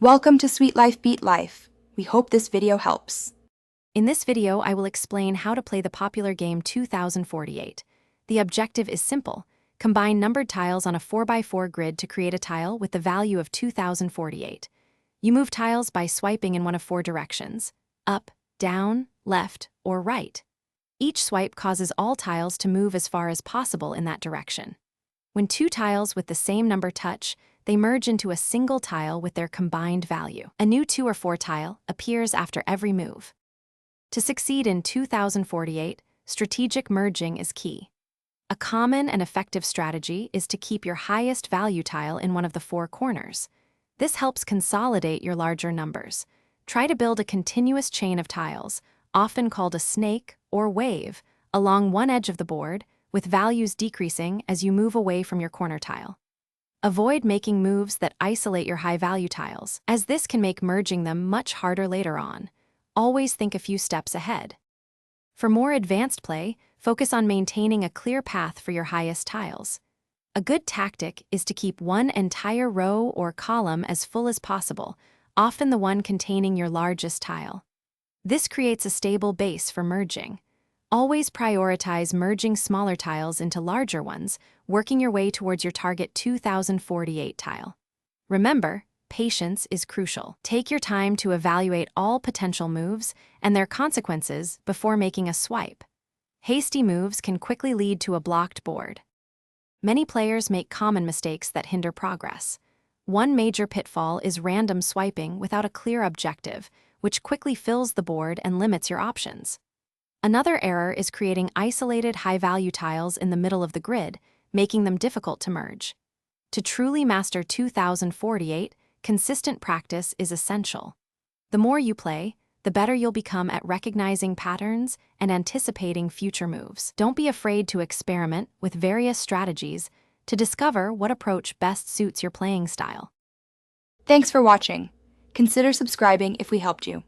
Welcome to Sweet Life Beat Life. We hope this video helps. In this video, I will explain how to play the popular game 2048. The objective is simple. Combine numbered tiles on a 4x4 grid to create a tile with the value of 2048. You move tiles by swiping in one of four directions: up, down, left, or right. Each swipe causes all tiles to move as far as possible in that direction. When two tiles with the same number touch, they merge into a single tile with their combined value. A new 2 or 4 tile appears after every move. To succeed in 2048, strategic merging is key. A common and effective strategy is to keep your highest value tile in one of the four corners. This helps consolidate your larger numbers. Try to build a continuous chain of tiles, often called a snake or wave, along one edge of the board, with values decreasing as you move away from your corner tile. Avoid making moves that isolate your high-value tiles, as this can make merging them much harder later on. Always think a few steps ahead. For more advanced play, focus on maintaining a clear path for your highest tiles. A good tactic is to keep one entire row or column as full as possible, often the one containing your largest tile. This creates a stable base for merging. Always prioritize merging smaller tiles into larger ones, working your way towards your target 2048 tile. Remember, patience is crucial. Take your time to evaluate all potential moves and their consequences before making a swipe. Hasty moves can quickly lead to a blocked board. Many players make common mistakes that hinder progress. One major pitfall is random swiping without a clear objective, which quickly fills the board and limits your options. Another error is creating isolated high-value tiles in the middle of the grid, making them difficult to merge. To truly master 2048, consistent practice is essential. The more you play, the better you'll become at recognizing patterns and anticipating future moves. Don't be afraid to experiment with various strategies to discover what approach best suits your playing style. Thanks for watching. Consider subscribing if we helped you.